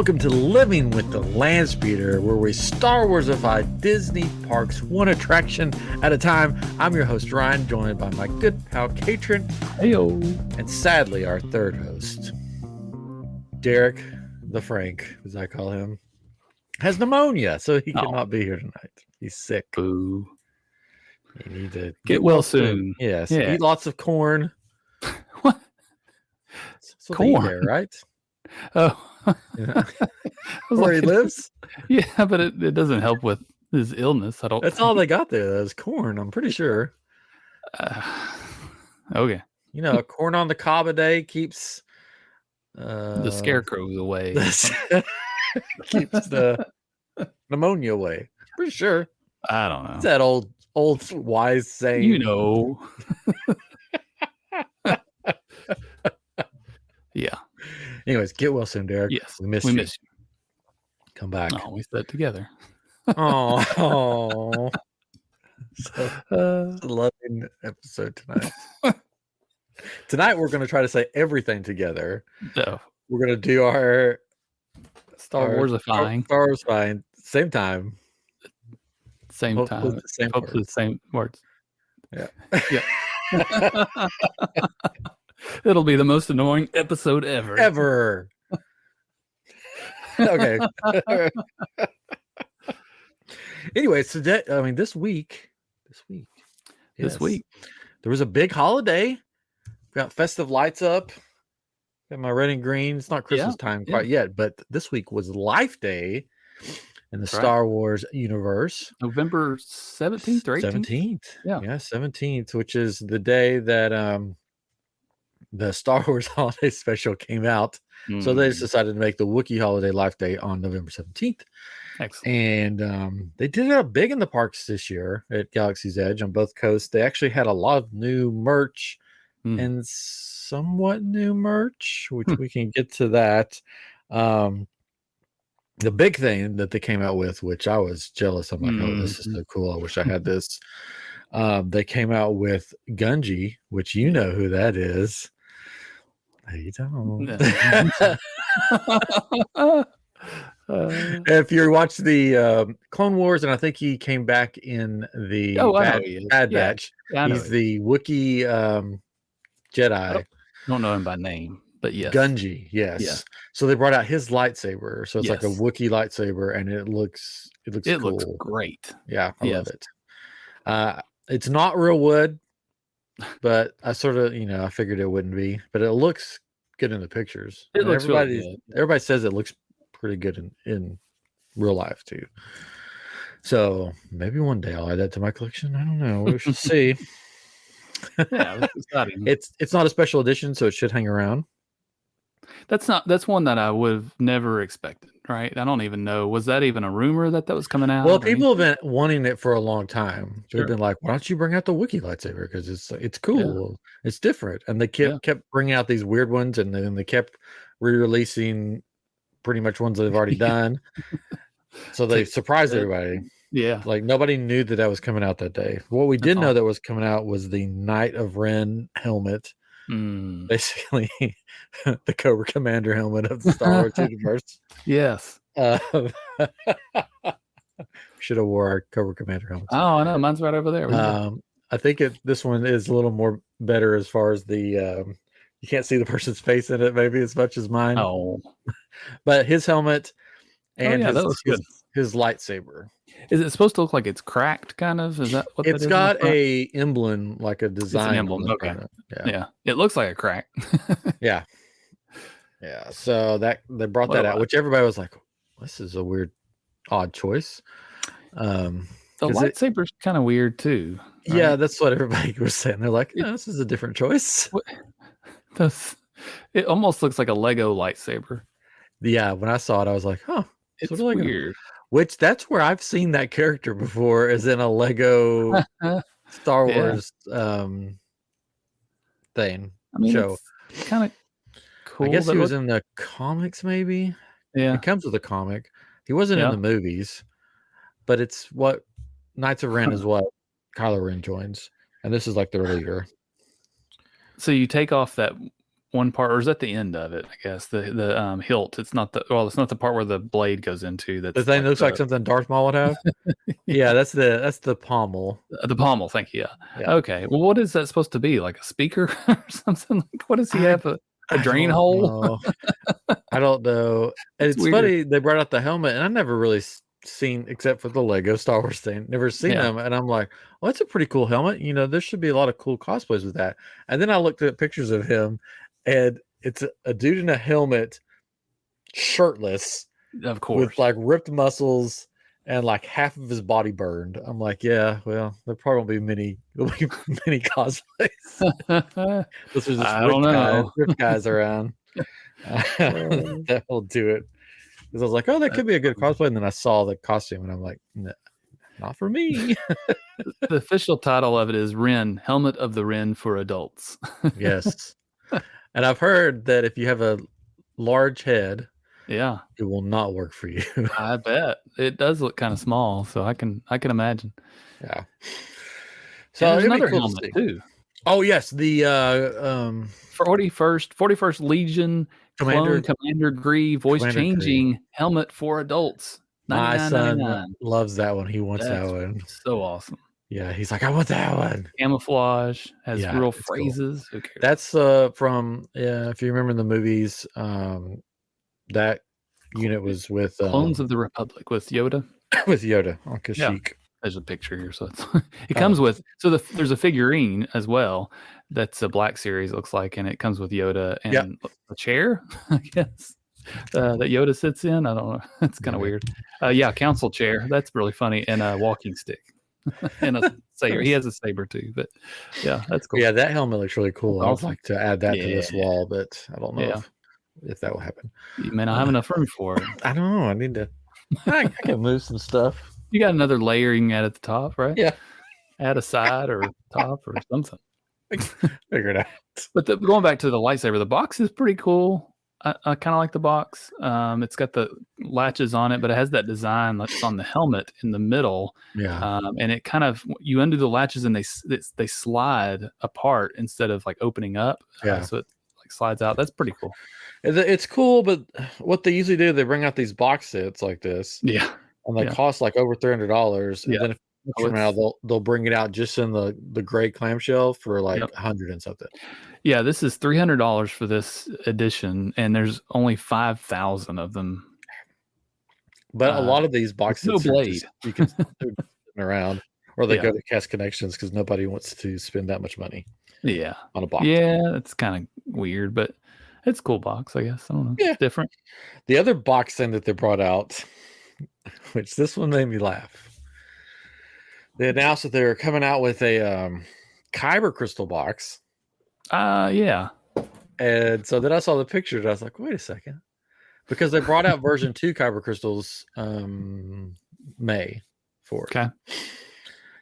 Welcome to Living with the Landspeeder, where we Star Warsify Disney parks one attraction at a time. I'm your host, Ryan, joined by my good pal, Katrin. Heyo. And sadly, our third host, Derek the Frank, as I call him, has pneumonia, so he cannot be here tonight. He's sick. Boo. You need to get well soon. Yes. Yeah. Eat lots of corn. What? That's what corn there, right? Oh. Yeah. Where he lives? Yeah, but it doesn't help with his illness. I don't. That's all they got there. Is corn. I'm pretty sure. Okay. You know, corn on the cob a day keeps the scarecrows away. Keeps the pneumonia away. Pretty sure. I don't know. It's that old wise saying. You know. Yeah. Anyways, get well soon, Derek. Yes, we miss you. Come back. Oh, we said together. Oh, so loving episode tonight. Tonight we're going to try to say everything together. No. We're going to do our StarWarsifying. StarWarsifying, same time. Same time. Hopefully the same words. Yeah. Yeah. It'll be the most annoying episode ever. Okay. Anyway, so this week, there was a big holiday. Got festive lights up. Got my red and green. It's not Christmas time quite yet, but this week was Life Day in the Star Wars universe. November 17th or 18th? 17th. Yeah, 17th, which is the day that the Star Wars Holiday Special came out. So they just decided to make the Wookiee Holiday Life Day on November 17th. Excellent. And they did it up big in the parks this year at Galaxy's Edge on both coasts. They actually had a lot of new merch and somewhat new merch, which we can get to that. The big thing that they came out with, which I was jealous. I'm like, oh, this is so cool. I wish I had this. They came out with Gungi, which you know who that is. You don't. If you watch the Clone Wars, and I think he came back in the Bad Batch. He's the Wookiee Jedi. I don't know him by name, but yes. Gungi, yes. Yeah. So they brought out his lightsaber. So it's like a Wookiee lightsaber, and it looks cool. Looks great. Yeah, I love it. It's not real wood, but I sort of, I figured it wouldn't be, but it looks good in the pictures. It looks really good. Everybody says it looks pretty good in real life too. So maybe one day I'll add that to my collection. I don't know. We should see. Yeah, that's exciting. It's not a special edition, so it should hang around. That's one that I would have never expected, right? I don't even know. Was that even a rumor that was coming out? Well, people have been wanting it for a long time. They've been like, why don't you bring out the Wookiee lightsaber? Because it's cool. Yeah. It's different. And they kept bringing out these weird ones, and then they kept re-releasing pretty much ones that they've already done. So they surprised everybody. Yeah. Like nobody knew that was coming out that day. What we did know that was coming out was the Knight of Ren helmet. Basically the Cobra Commander helmet of the Star Wars universe. Yes. Should have wore our Cobra Commander helmet. Oh, I know. Mine's right over there. I think this one is a little more better as far as the you can't see the person's face in it maybe as much as mine. Oh. But his helmet and his lightsaber. Is it supposed to look like it's cracked, kind of? Is that what it's got a emblem, like a design? It's an emblem. Okay. Yeah. It looks like a crack. Yeah. So that they brought that out, which everybody was like, "This is a weird, odd choice." The lightsaber's kind of weird too. Right? Yeah, that's what everybody was saying. They're like, "This is a different choice." It almost looks like a Lego lightsaber. Yeah, when I saw it, I was like, "Huh, it's weird." Which that's where I've seen that character before, is in a Lego Star Wars thing. Show. It's kind of cool. I guess he was in the comics, maybe. Yeah, it comes with a comic. He wasn't in the movies, but it's what Knights of Ren is what Kylo Ren joins, and this is like the earlier. So you take off that one part, or is that the end of it? I guess the hilt. It's not the part where the blade goes into. The That's thing like looks like something Darth Maul would have. Yeah, that's the pommel. the pommel. Thank you. Yeah. Yeah. Okay. Well, what is that supposed to be? Like a speaker or something? Like, what does he have? A drain hole? I don't know. And it's weird. funny they brought out the helmet, and I never really seen, except for the Lego Star Wars thing, never seen them. And I'm like, well, that's a pretty cool helmet. You know, there should be a lot of cool cosplays with that. And then I looked at pictures of him, and it's a dude in a helmet, shirtless, of course, with like ripped muscles and like half of his body burned. I'm like, yeah, well, there probably won't be many cosplays. This is just ripped guys around. That will do it. Because I was like, oh, that could be a good cosplay. And then I saw the costume and I'm like, no, not for me. The official title of it is Ren, Helmet of the Ren for Adults. Yes. And I've heard that if you have a large head, yeah, it will not work for you. I bet. It does look kind of small, so I can imagine. Yeah. So there's another helmet too. Oh yes, the 41st Legion Commander Grieve voice changing helmet for adults. My son loves that one. He wants that one. So awesome. Yeah, he's like, I want that one. Camouflage, has real phrases. Cool. That's from if you remember in the movies, that unit was with Clones of the Republic with Yoda. With Yoda on Kashyyyk. Yeah. There's a picture here, so it comes with. So there's a figurine as well. That's a Black Series, looks like, and it comes with Yoda and a chair, I guess, that Yoda sits in. I don't know. It's kind of weird. Council chair. That's really funny, and a walking stick, and a saber. He has a saber too, but yeah, that's cool. Yeah, that helmet looks really cool. I would like to add that to this wall, but I don't know if that will happen. You may not have enough room for it. I don't know. I need to. I can move some stuff. You got another layer you can add at the top, right? Yeah. Add a side or top or something. Figure it out. But going back to the lightsaber, the box is pretty cool. I kind of like the box. It's got the latches on it, but it has that design that's on the helmet in the middle. Yeah. And it kind of, you undo the latches and they slide apart instead of like opening up. Yeah. So it like slides out. That's pretty cool. It's cool, but what they usually do, they bring out these box sets like this. Yeah. And they cost like over $300. And then if from now they'll bring it out just in the gray clamshell for like 100 and something. Yeah, this is $300 for this edition, and there's only 5,000 of them. But a lot of these boxes, no blade, you can do around, or they go to Cast Connections because nobody wants to spend that much money. Yeah, on a box. Yeah, it's kind of weird, but it's a cool box, I guess. I don't know. Yeah, it's different. The other box thing that they brought out, which this one made me laugh. They announced that they were coming out with a Kyber crystal box. Yeah. And so then I saw the picture and I was like, wait a second. Because they brought out version 2 Kyber crystals May 4th. Okay.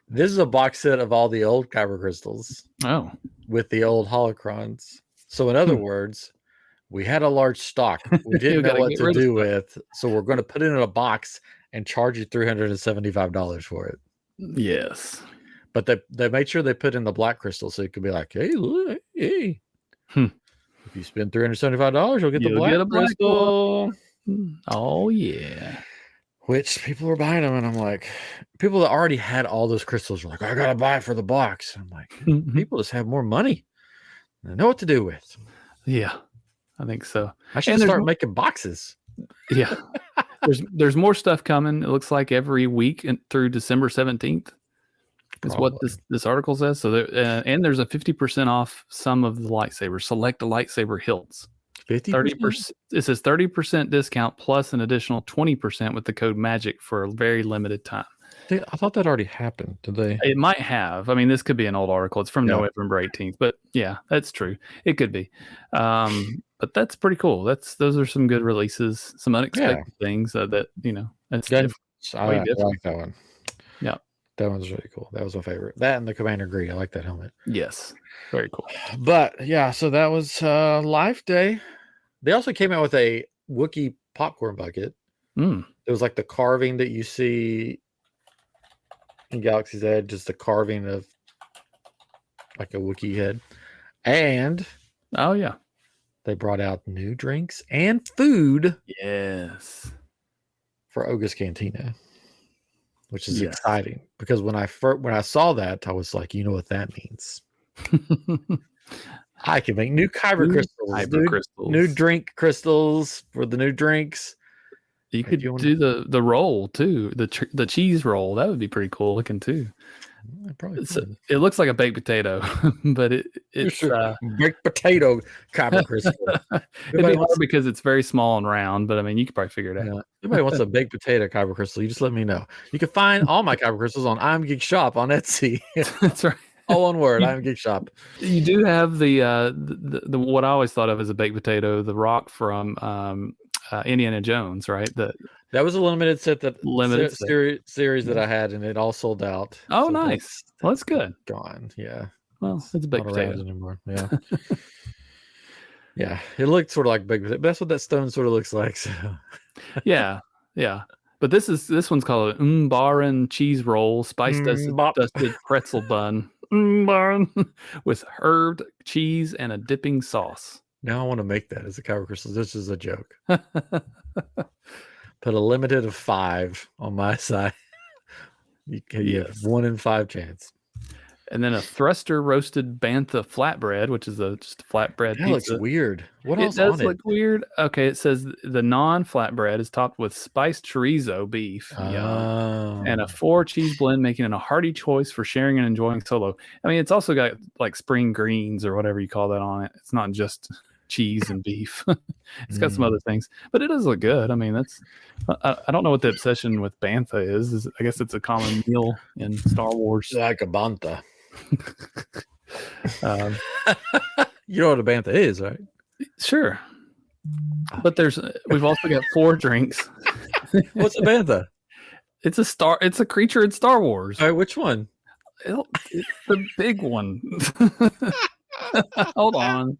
This is a box set of all the old Kyber crystals. Oh. With the old holocrons. So in other words, we had a large stock. We didn't know what to do with. So we're going to put it in a box and charge you $375 for it. Yes. But they made sure they put in the black crystal so it could be like, hey, look, hey. If you spend $375, you'll get the black crystal. Oh, yeah. Which people were buying them, and I'm like, people that already had all those crystals were like, I gotta buy it for the box. I'm like, people just have more money. They know what to do with. Yeah, I think so. I should start making boxes. Yeah. There's more stuff coming. It looks like every week through December 17th. Is what this article says. So and there's a 50% off some of the lightsabers. Select the lightsaber hilts. 30%. It says 30% discount plus an additional 20% with the code MAGIC for a very limited time. I thought that already happened. Did they? It might have. I mean, this could be an old article. It's from November 18th, but yeah, that's true. It could be. But that's pretty cool. Those are some good releases, some unexpected things that that's different. I like that one. Yeah. That one's really cool. That was my favorite. That and the Commander Green. I like that helmet. Yes. Very cool. But yeah, so that was Life Day. They also came out with a Wookiee popcorn bucket. It was like the carving that you see in Galaxy's Edge, just the carving of like a Wookiee head. And oh yeah, they brought out new drinks and food. Yes. For Oga's Cantina, which is exciting because when I saw that, I was like, you know what that means? I can make new kyber crystals, new drink crystals for the new drinks. You could do the roll too, the cheese roll. That would be pretty cool looking too. It looks like a baked potato, but it's baked potato kyber crystal. It'd be hard because it's very small and round, but I mean, you could probably figure it out. If anybody wants a baked potato kyber crystal, you just let me know. You can find all my kyber crystals on I'm Geek Shop on Etsy. That's right. All one word, I'm Geek Shop. You do have the what I always thought of as a baked potato, the rock from Indiana Jones, right? That was a limited set series that I had, and it all sold out. Oh, so nice. Well, that's good. Gone. Yeah. Well, it's a baked potato anymore. Yeah. Yeah. It looked sort of like baked potato. That's what that stone sort of looks like. So. Yeah. But this one's called an Umbaran cheese roll, spice dusted pretzel bun. With herbed cheese and a dipping sauce. Now I want to make that as a kyber crystal. This is a joke. Put a limited of 5 on my side. You have 1 in 5 chance. And then a thruster roasted bantha flatbread, which is just a flatbread pizza. That looks weird. What else does look weird. Okay, it says the non-flatbread is topped with spiced chorizo beef and a 4 cheese blend, making it a hearty choice for sharing and enjoying solo. I mean, it's also got like spring greens or whatever you call that on it. It's not just cheese and beef. It's got some other things, but it does look good. I mean, I don't know what the obsession with bantha is. I guess it's a common meal in Star Wars. Like a bantha. You know what a bantha is, right? Sure. But we've also got 4 drinks. What's a bantha? It's a creature in Star Wars. All right, which one? It's the big one. Hold on.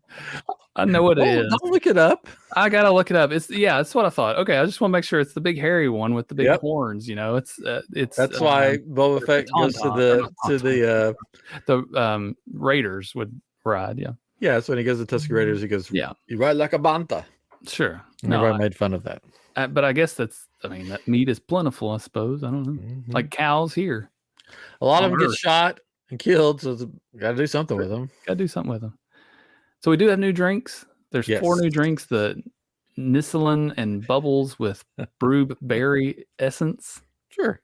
I know what it is. Don't look it up. I gotta look it up. That's what I thought. Okay, I just want to make sure it's the big hairy one with the big horns. You know, it's that's why Boba Fett goes to the Raiders would ride. Yeah, that's when he goes to Tusken Raiders. He goes, you ride like a bantha. Sure. Everybody made fun of that. But I guess that meat is plentiful. I suppose. I don't know. Mm-hmm. Like cows here. A lot of them get shot and killed, so got to do something with them. Got to do something with them. So we do have new drinks. There's 4 new drinks: the Nissalin and Bubbles with brewed berry essence. Sure.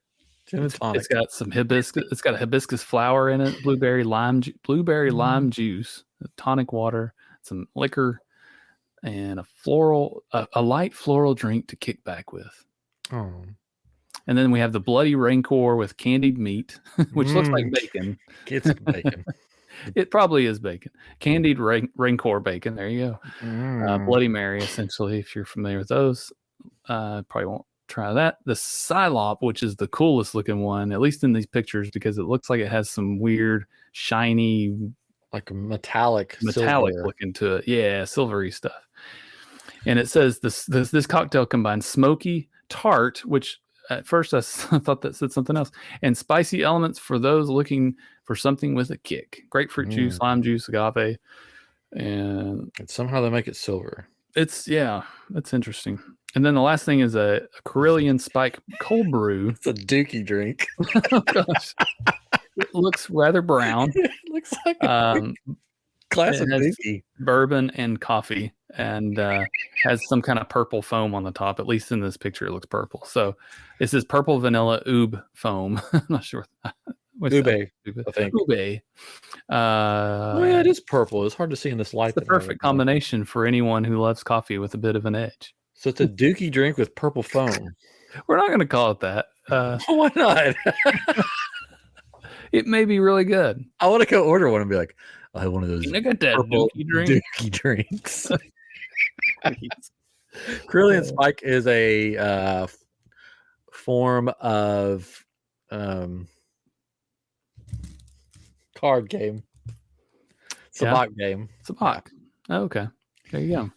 It's got some hibiscus. It's got a hibiscus flower in it. Blueberry lime juice, tonic water, some liquor, and a light floral drink to kick back with. Oh. And then we have the Bloody Rancor with candied meat, which looks like bacon. It's bacon. It probably is bacon. Candied Rancor bacon. There you go. Bloody Mary, essentially, if you're familiar with those. Probably won't try that. The Psylop, which is the coolest looking one, at least in these pictures, because it looks like it has some weird, shiny, like metallic looking to it. Yeah, silvery stuff. And it says this cocktail combines smoky, tart, which at first I thought that said something else, and spicy elements for those looking for something with a kick. Grapefruit juice, lime juice, agave, and somehow they make it silver. It's interesting. And then the last thing is a Carillion Spike cold brew. It's a dookie drink. Oh gosh, it looks rather brown. It looks like a classic dookie. Bourbon and coffee, and has some kind of purple foam on the top. At least in this picture, it looks purple. So it says purple vanilla oob foam. I'm not sure. Ube, I think. Ube. Yeah, it is purple. It's hard to see in this light. It's the perfect combination for anyone who loves coffee with a bit of an edge. So it's a dookie drink with purple foam. We're not going to call it that. Why not? It may be really good. I want to go order one and be like, I have one of those. I got that dookie drinks. Carillion Spike is a form of card game. Sabacc game. Sabacc. Oh, okay. There you go.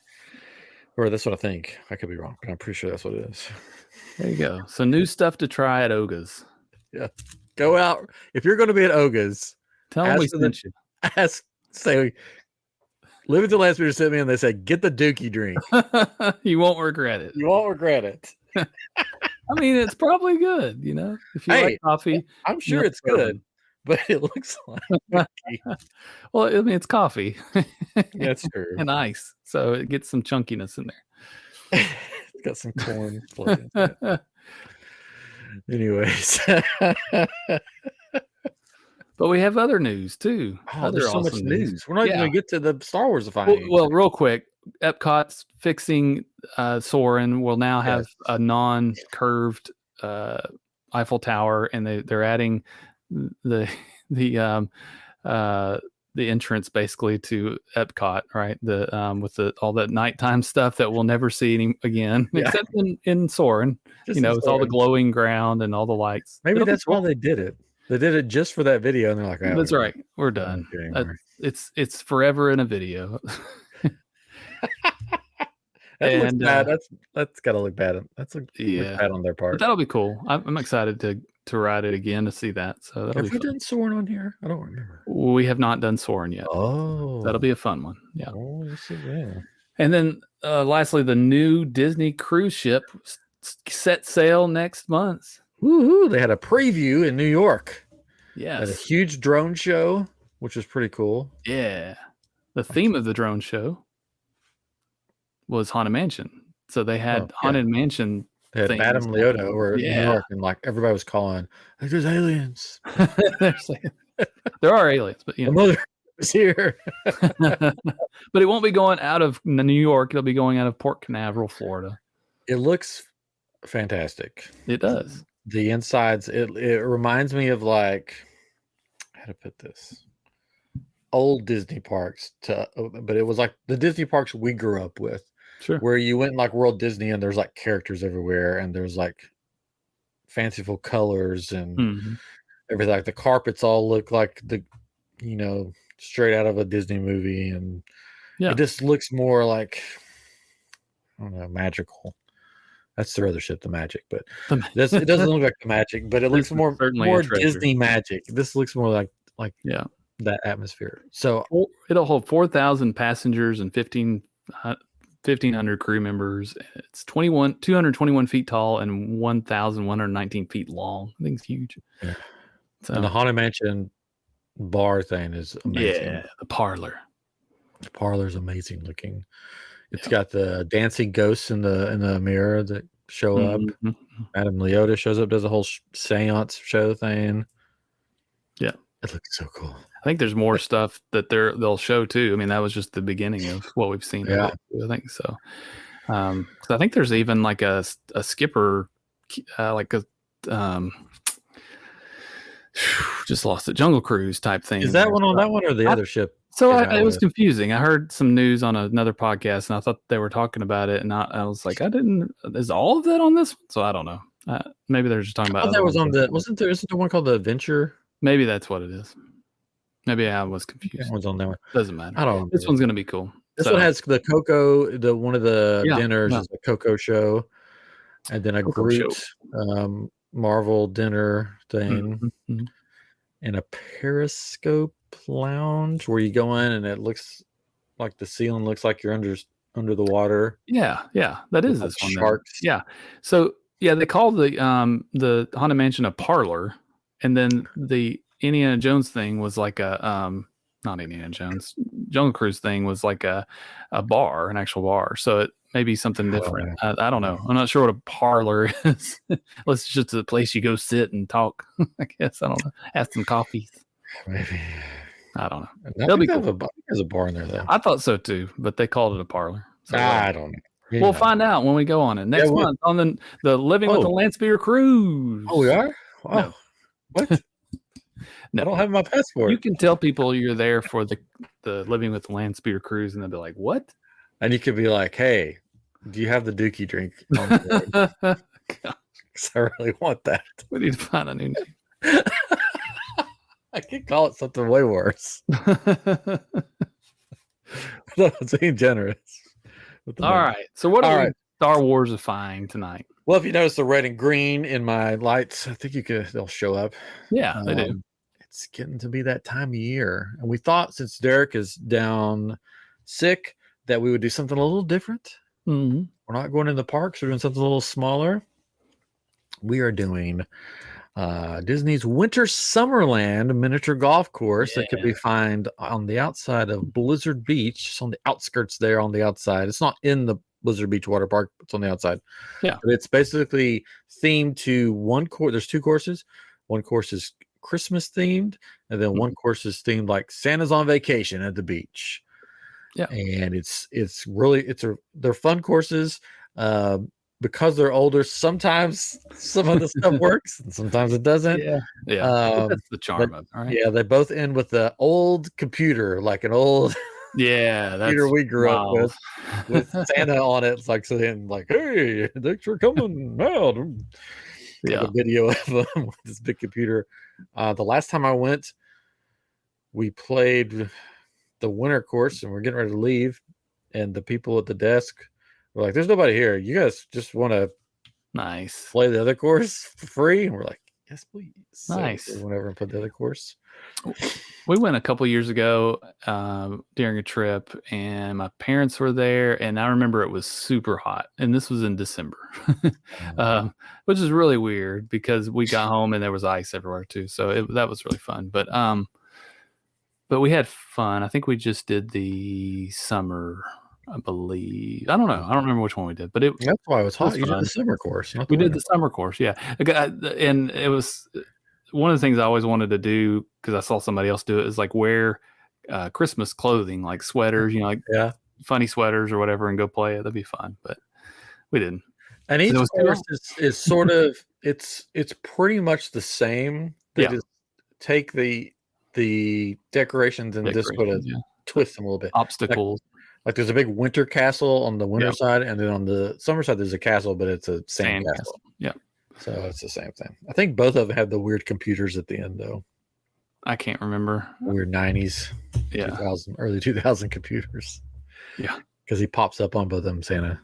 Or that's what I think. I could be wrong, but I'm pretty sure that's what it is. There you go. So new stuff to try at Oga's. Yeah. Go out. If you're going to be at Oga's, tell them we sent you. Say, Living to Landspeeder sent me and they said, get the Dookie drink. You won't regret it. You won't regret it. I mean, it's probably good, if you like coffee. I'm sure it's good, but it looks like Dookie. Well, I mean, it's coffee. That's true. And ice, so it gets some chunkiness in there. It's got some corn floating. Anyways. But we have other news too. Oh, there's so much news. We're not even going to get to the StarWarsifying. Well, real quick, Epcot's fixing Soarin' will now have a non-curved Eiffel Tower, and they're adding the entrance basically to Epcot, right? With all that nighttime stuff that we'll never see again, except in Soarin'. With all the glowing ground and all the lights. Maybe that's why they did it. They did it just for that video, and they're like, "That's right, we're done." It's forever in a video. That looks bad. That's got to look bad. That's look bad on their part. But that'll be cool. I'm excited to ride it again to see that. So that'll have we done Soarin' on here? I don't remember. We have not done Soarin' yet. Oh, that'll be a fun one. Yeah. Oh, yes, yeah. And then lastly, the new Disney cruise ship set sail next month. Woohoo! They had a preview in New York. Yes. Had a huge drone show, which was pretty cool. Yeah. The theme of the drone show was Haunted Mansion. So they had Haunted Mansion. They had Madame Leota over in New York, and like everybody was calling, like, there's aliens. There are aliens, but the mother is here. But it won't be going out of New York. It'll be going out of Port Canaveral, Florida. It looks fantastic. It does. The insides, it reminds me of like, how to put this, old Disney parks, but it was like the Disney parks we grew up with. Sure. Where you went like World Disney and there's like characters everywhere and there's like fanciful colors and everything. Like the carpets all look like straight out of a Disney movie, and it just looks more like, I don't know, magical. That's their other ship, the Magic, but it doesn't look like the Magic, but it looks more Disney magic. This looks more like that atmosphere. So it'll hold 4,000 passengers and 1,500 crew members. It's 221 feet tall and 1,119 feet long. I think it's huge. Yeah. So, and the Haunted Mansion bar thing is amazing. Yeah, the parlor. The parlor is amazing looking. It's got the dancing ghosts in the mirror that show up. Madame Leota shows up, does a whole seance show thing. Yeah, it looks so cool. I think there's more stuff that they'll show too. I mean, that was just the beginning of what we've seen. Yeah, I think so. So I think there's even like a skipper, like a just lost it, Jungle Cruise type thing. Is that one on that one or the other ship? So it was confusing. I heard some news on another podcast, and I thought they were talking about it, and I was like, is all of that on this one? So I don't know. Maybe they're just talking about. That was on isn't there one called the Adventure? Maybe that's what it is. Maybe I was confused. That one's on that one. Doesn't matter. I don't know. This one's gonna be cool. This one has the Coco. One of the dinners is a Coco show, and then a Groot Marvel dinner thing, and a Periscope lounge where you go in and it looks like the ceiling looks like you're under the water. Yeah, that is this one. Sharks. Yeah. So they call the Haunted Mansion a parlor, and then the Indiana Jones thing was like a not Indiana Jones, Jungle Cruise thing was like a bar, an actual bar. So it may be something different. I don't know. I'm not sure what a parlor is. It's just a place you go sit and talk. I guess, I don't know. Have some coffees. Maybe. I don't know. That'll be cool. There's a bar in there though. I thought so too, but they called it a parlor. So I don't know. We'll find out when we go on it next month on the Living with the Landspeeder cruise. Oh, we are? Wow. No. What? No. I don't have my passport. You can tell people you're there for the Living with the Landspeeder cruise, and they'll be like, "What?" And you could be like, "Hey, do you have the Dookie drink on board?" Because I really want that. We need to find a new name. I could call it something way worse. That was being generous. All right. So what are we StarWarsifying tonight? Well, if you notice the red and green in my lights, I think they'll show up. Yeah, they do. It's getting to be that time of year. And we thought since Derek is down sick that we would do something a little different. Mm-hmm. We're not going in the parks. We're doing something a little smaller. We are doing Disney's Winter Summerland Miniature Golf Course that could be found on the outside of Blizzard Beach. It's on the outskirts there on the outside. It's not in the Blizzard Beach water park. It's on the outside. Yeah. But it's basically themed to one course. There's 2 courses. One course is Christmas themed, and then one course is themed like Santa's on vacation at the beach. Yeah. And they're fun courses. Because they're older, sometimes some of the stuff works and sometimes it doesn't. Yeah. That's the charm of it, right? Yeah, they both end with the old computer, like an old computer we grew up with Santa on it. It's like saying, like, hey, thanks for coming out. Yeah. A video of him with this big computer. The last time I went, we played the winter course and we're getting ready to leave, and the people at the desk we're like, there's nobody here. You guys just want to play the other course for free? And we're like, yes, please. Nice. So we went over and played the other course. We went a couple years ago during a trip, and my parents were there, and I remember it was super hot, and this was in December, which is really weird because we got home and there was ice everywhere too. So that was really fun. But we had fun. I think we just did the summer, I believe. I don't know. I don't remember which one we did, but that's why it was hot. You did the summer course. We did the summer course, yeah. And it was one of the things I always wanted to do because I saw somebody else do it is like wear Christmas clothing, like sweaters, like funny sweaters or whatever, and go play it. That'd be fun, but we didn't. And each course is sort of it's pretty much the same. They just take the decorations and just sort of twist them a little bit. Obstacles. Like there's a big winter castle on the winter side, and then on the summer side there's a castle, but it's a sand castle. Yeah. So it's the same thing. I think both of them have the weird computers at the end, though. I can't remember. Weird 90s, 2000, early 2000 computers. Yeah. Because he pops up on both of them, Santa.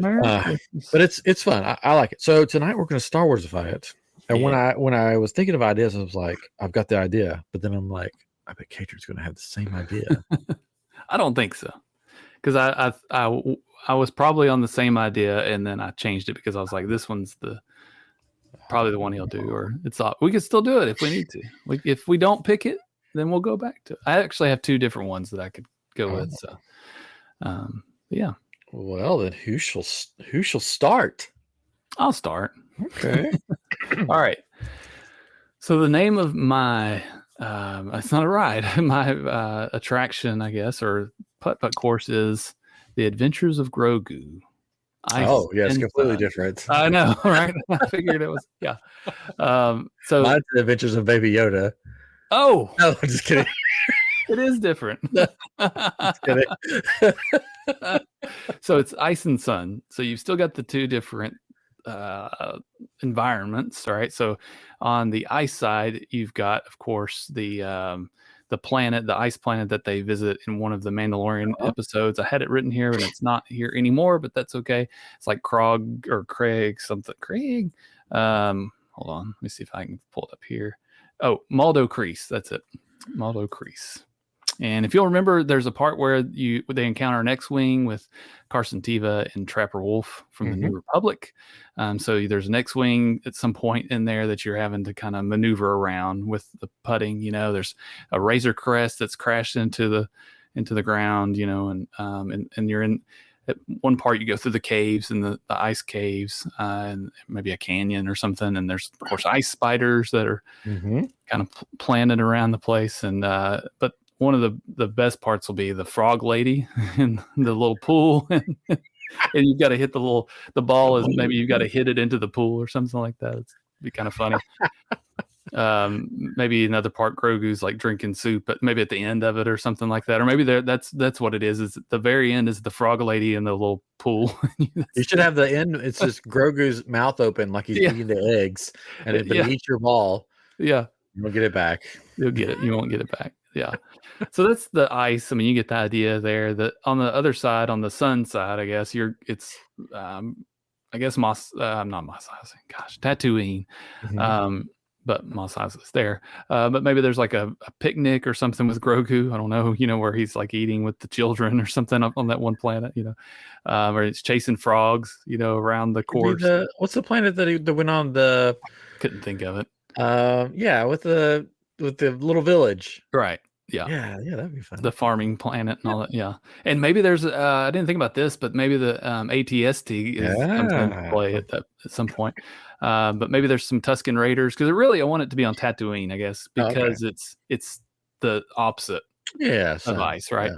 But it's fun. I like it. So tonight we're going to Star Warsify it. And when I was thinking of ideas, I was like, I've got the idea. But then I'm like, I bet Cater's going to have the same idea. I don't think so, because I was probably on the same idea, and then I changed it because I was like, this one's probably the one he'll do, or we could still do it if we need to. If we don't pick it, then we'll go back to it. I actually have 2 different ones that I could go with. So, yeah. Well, then who shall start? I'll start. Okay. All right. So the name of my it's not a ride. My attraction, I guess, or putt course is The Adventures of Grogu. Yes, completely different. I know, right? I figured it was, so mine's The Adventures of Baby Yoda. Oh, no, I'm just kidding. It is different. Just kidding. So it's ice and sun. So you've still got the 2 different environments, right? So on the ice side, you've got, of course, the planet, the ice planet that they visit in one of the Mandalorian episodes. I had it written here, and it's not here anymore, but that's okay. It's like Krog or Craig something. Craig. Hold on, let me see if I can pull it up here. Oh, Maldo Kreese. That's it, Maldo Kreese. And if you'll remember, there's a part where they encounter an X-Wing with Carson Teva and Trapper Wolf from the New Republic. So there's an X-Wing at some point in there that you're having to kind of maneuver around with the putting. There's a Razor Crest that's crashed into the ground. And you're in. At one part, you go through the caves and the ice caves, and maybe a canyon or something. And there's, of course, ice spiders that are kind of planted around the place. And but one of the best parts will be the frog lady in the little pool. And you've got to hit the ball is maybe you've got to hit it into the pool or something like that. It'd be kind of funny. Maybe another part, Grogu's like drinking soup, but maybe at the end of it or something like that. Or maybe that's what it is. Is the very end is the frog lady in the little pool. You should have the end. It's just Grogu's mouth open like he's eating the eggs, and he eats your ball. Yeah. You won't get it back. You'll get it. You won't get it back. Yeah. So that's the ice. I mean, you get the idea there. That on the other side, on the sun side, I guess I guess not Mos Eisley. Gosh, Tatooine. but Mos Eisley's there. But maybe there's like a picnic or something with Grogu. I don't know, where he's like eating with the children or something up on that one planet, or he's chasing frogs, around the course. What's the planet that went on the? Couldn't think of it. Yeah, with the little village. Right. Yeah. Yeah, that'd be fun. The farming planet and all that. Yeah. And maybe there's I didn't think about this, but maybe the ATST comes into play at some point. But maybe there's some Tusken Raiders, because I want it to be on Tatooine, I guess, because it's the opposite of ice, right?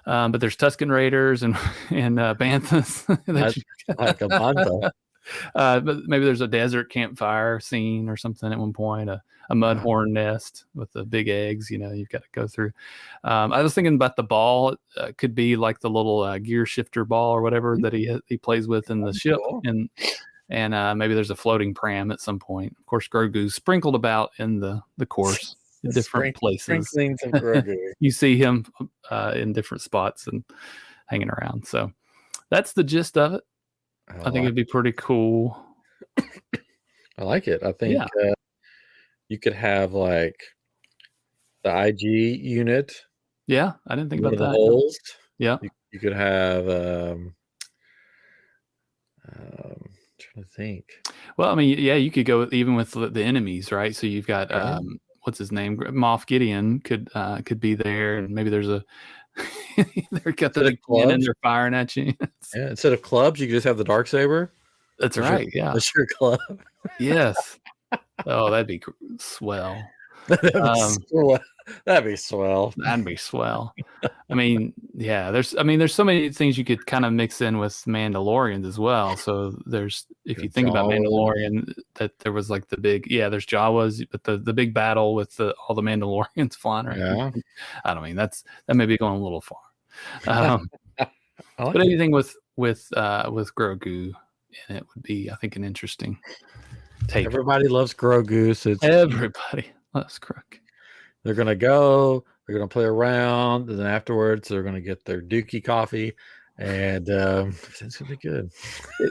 Yeah. But there's Tusken Raiders and banthas. Like a bantha. But maybe there's a desert campfire scene or something at one point, a mudhorn nest with the big eggs, you've got to go through. I was thinking about the ball. Could be like the little gear shifter ball or whatever that he plays with in the ship. Cool. And maybe there's a floating pram at some point. Of course, Grogu's sprinkled about in the course in different places. Sprinklings of Grogu. You see him in different spots and hanging around. So that's the gist of it. I think it'd be pretty cool. I like it. I think you could have like the IG unit. Yeah, I didn't think about that. Holes. Yeah. You could have I'm trying to think. Well, I mean, yeah, you could go even with the enemies, right? So you've got what's his name? Moff Gideon could be there, and maybe there's a they're got the gun and they're firing at you. Yeah, instead of clubs, you could just have the Darksaber. That's right. Yeah, that's your club. Yes. Oh, that'd be swell. That'd be swell. That'd be swell. I mean, yeah. There's so many things you could kind of mix in with Mandalorians as well. So if you think about Mandalorian, that there was like there's Jawas, but the big battle with all the Mandalorians flying around. Yeah. I don't mean that may be going a little far. But anything with Grogu in it would be, I think, an interesting take. Everybody loves Grogu. So everybody loves Grogu. They're gonna go. They're gonna play around, and then afterwards they're gonna get their Dookie coffee, and it's gonna be good.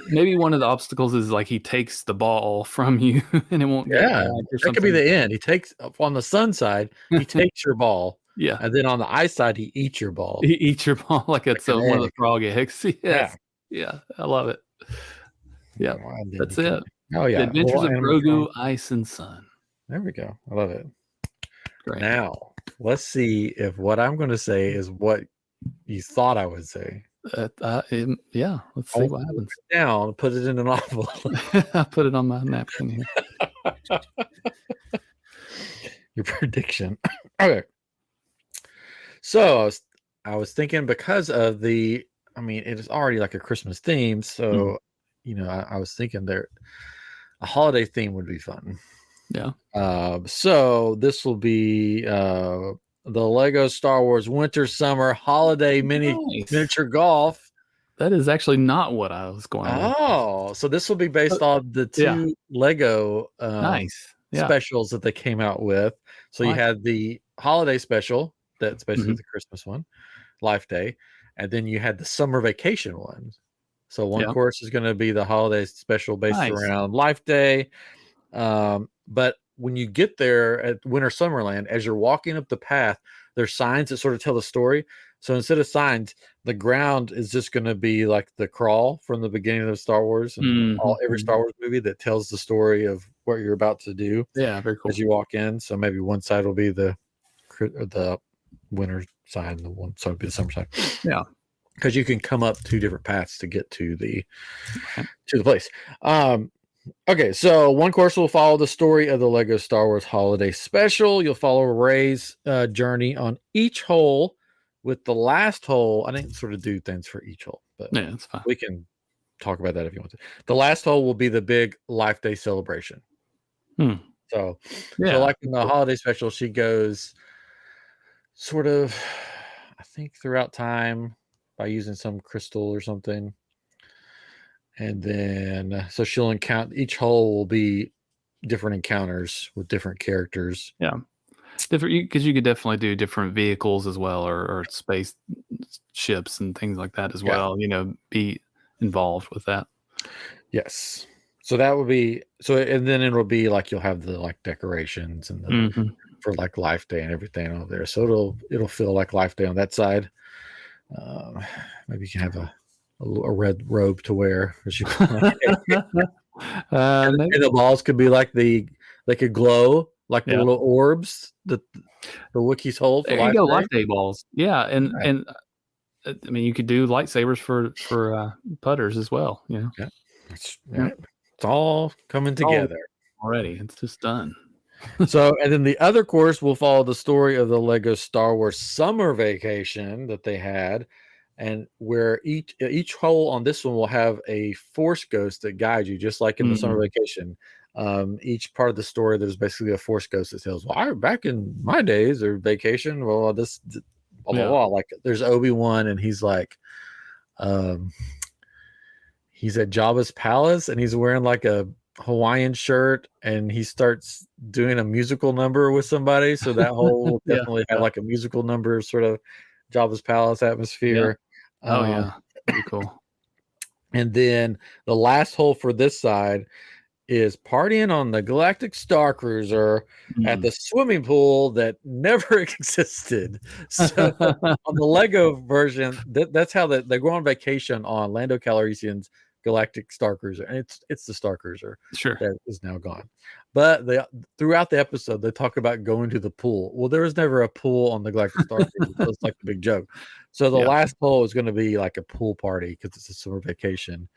Maybe one of the obstacles is like he takes the ball from you, and it won't. Yeah, that could be the end. He takes on the sun side. He takes your ball. Yeah, and then on the ice side, he eats your ball. He eats your ball like it's one of the frog eggs. Yes. Yeah, I love it. Yeah, that's it. Oh yeah, The Adventures of Grogu, Ice and Sun. There we go. I love it. Great. Now let's see if what I'm going to say is what you thought I would say. Yeah, let's see what happens. Down, put it in an envelope. I put it on my napkin here. Your prediction. Okay. So I was thinking, because of it is already like a Christmas theme. So, I was thinking a holiday theme would be fun. Yeah. So this will be the Lego Star Wars Winter Summer Holiday Miniature Golf. That is actually not what I was going with. Oh, so this will be based on the two Lego specials that they came out with. So you had the holiday special, that's basically the Christmas one, Life Day, and then you had the summer vacation one. So one course is going to be the holiday special based around Life Day. But when you get there at Winter Summerland, as you're walking up the path, there's signs that sort of tell the story. So instead of signs, the ground is just going to be like the crawl from the beginning of Star Wars and every Star Wars movie that tells the story of what you're about to do. Yeah, very cool. As you walk in, so maybe one side will be the winter side, and the one side will be the summer side. Yeah, because you can come up two different paths to get to the place. Okay, so one course will follow the story of the Lego Star Wars Holiday Special. You'll follow Rey's journey on each hole, with the last hole. I didn't sort of do things for each hole, but yeah, it's fine. We can talk about that if you want to. The last hole will be the big Life Day celebration. So like in the Holiday Special, she goes sort of, I think, throughout time by using some crystal or something. And then, so she'll encounter, each hole will be different encounters with different characters. Yeah. Different, because you could definitely do different vehicles as well, or space ships and things like that as well. Be involved with that. Yes. So that would be and then it'll be like you'll have the like decorations and the for like Life Day and everything over there. So it'll feel like Life Day on that side. Maybe you can have a red robe to wear as you play. And the balls could be like they could glow like the little orbs that the Wookiees hold for there you go, Life Life Day balls. Yeah, and I mean you could do lightsabers for putters as well. You know, it's all coming together already. It's just done. So, and then the other course will follow the story of the Lego Star Wars Summer Vacation that they had, and where each hole on this one will have a Force ghost that guides you, just like in the Summer Vacation. Each part of the story, there's basically a Force ghost that tells, "Well, back in my days or vacation, well, this blah blah blah." Like there's Obi-Wan, and he's like, he's at Jabba's palace, and he's wearing like a Hawaiian shirt, and he starts doing a musical number with somebody. So that whole will definitely have like a musical number, sort of Jabba's palace atmosphere. Oh yeah, pretty cool. And then the last hole for this side is partying on the Galactic Star Cruiser at the swimming pool that never existed. So on the Lego version, that's how they go on vacation on Lando Calrissian's Galactic Star Cruiser, and it's the Star Cruiser that is now gone. But throughout the episode they talk about going to the pool. Well, there was never a pool on the Galactic Star Cruiser, so it's like a big joke. So the last hole is going to be like a pool party because it's a summer vacation.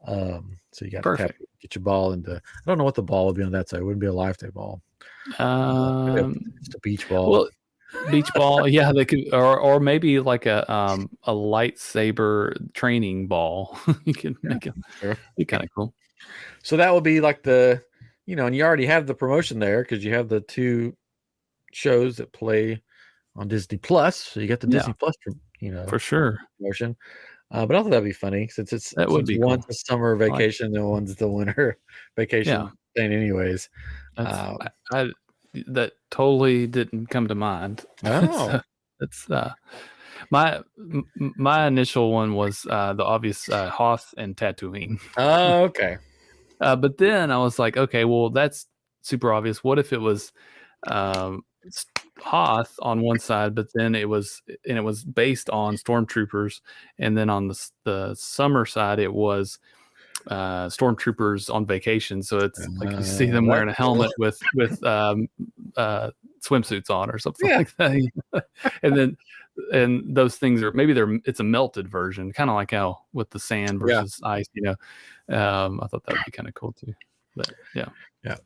So you got to get your ball into. I don't know what the ball would be on that side. It wouldn't be a Life Day ball. It's a beach ball. Well, beach ball, yeah, they could, or maybe like a lightsaber training ball. You can make it be kind of cool. So that would be like the, and you already have the promotion there because you have the 2 shows that play on Disney Plus. So you got the Disney Plus, for sure promotion. But I thought that'd be funny since one's a summer vacation and one's the winter vacation thing, anyways. That totally didn't come to mind. Oh, it's my initial one was the obvious Hoth and Tatooine. Oh, okay. But then I was like, okay, well that's super obvious. What if it was Hoth on one side, but then it was based on stormtroopers, and then on the summer side it was stormtroopers on vacation. So it's like you see them wearing a helmet with swimsuits on or something like that. and those things are it's a melted version, kind of like how with the sand versus ice. I thought that would be kind of cool too. But yeah,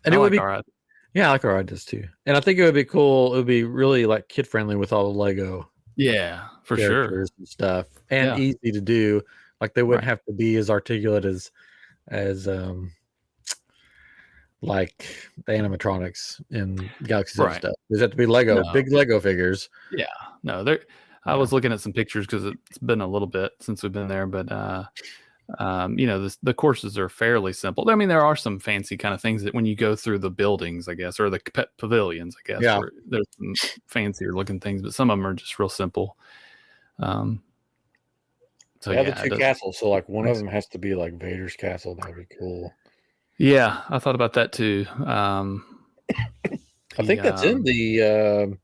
and it would be all right. Yeah, I like our ideas too. And I think it would be cool. It would be really like kid friendly with all the Lego. Yeah, for sure. And stuff, and easy to do. Like they wouldn't have to be as articulate as like the animatronics in Galaxy and stuff. There's have to be big Lego figures. Yeah, no, I was looking at some pictures because it's been a little bit since we've been there, but the courses are fairly simple. I mean, there are some fancy kind of things that when you go through the buildings, I guess, or the pavilions, I guess, where there's some fancier looking things, but some of them are just real simple. So the 2 castles. So like one of them has to be like Vader's castle. That'd be cool. Yeah, I thought about that too. I think that's in the.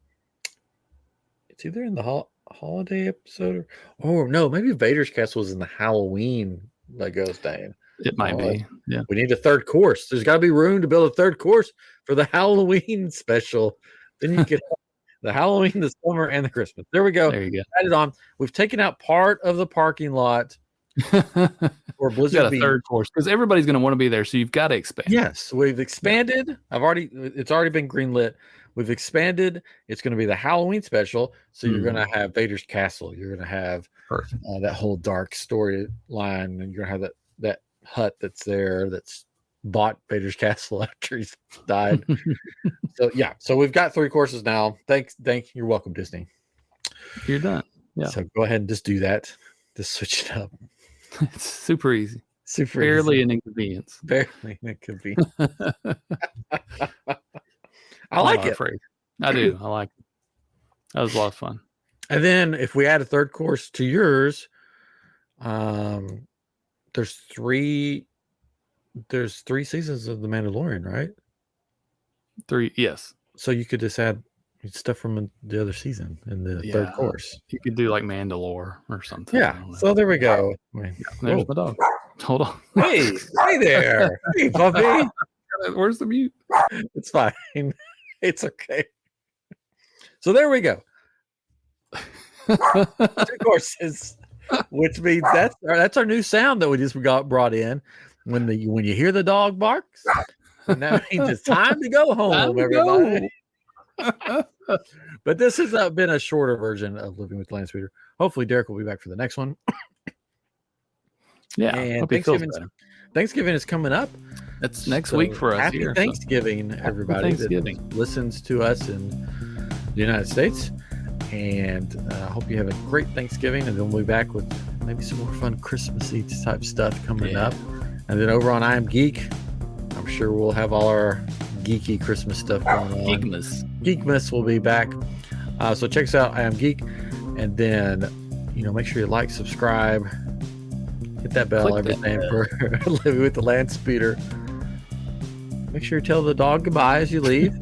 It's either in the holiday episode or no, maybe Vader's castle was in the Halloween Lego thing. It might be. Yeah, we need a 3rd course. There's got to be room to build a 3rd course for the Halloween special. Then you get the Halloween, the summer, and the Christmas. There we go. There you go. Add it on. We've taken out part of the parking lot for Blizzard. Got a 3rd course because everybody's going to want to be there, so you've got to expand. Yes, we've expanded. It's already been greenlit. We've expanded. It's going to be the Halloween special. So you're going to have Vader's castle. You're going to have that whole dark storyline, and you're going to have that hut that's there that's bought Vader's castle after he's died. So we've got 3 courses now. Thanks. You're welcome, Disney. You're done. Yeah. So go ahead and just do that. Just switch it up. It's super easy. Barely an inconvenience. Barely an inconvenience. I like it. I do. I like it. That was a lot of fun. And then if we add a 3rd course to yours, there's 3 there's 3 seasons of The Mandalorian, right? 3, yes. So you could just add stuff from the other season in the third course. You could do like Mandalore or something. Yeah. So there we go. There's my dog. Hold on. Hey there. Hey, puppy. Where's the mute? It's fine. It's okay. So there we go. 2 courses, which means that's our new sound that we just brought in. When you hear the dog barks, and that means it's time to go home, everybody. But this has been a shorter version of Living with Landspeeder. Hopefully, Derek will be back for the next one. Yeah, and Thanksgiving is coming up. It's next week for us. Happy Thanksgiving, everybody that listens to us in the United States. And I hope you have a great Thanksgiving, and then we'll be back with maybe some more fun Christmassy type stuff coming up. And then over on I Am Geek, I'm sure we'll have all our geeky Christmas stuff going on. Geekmas will be back. So check us out, I Am Geek. And then, make sure you like, subscribe, hit that bell, everything for Living with the Landspeeder. Make sure you tell the dog goodbye as you leave.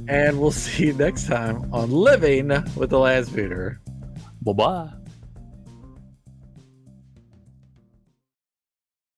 And we'll see you next time on Living with the Landspeeder. Bye-bye.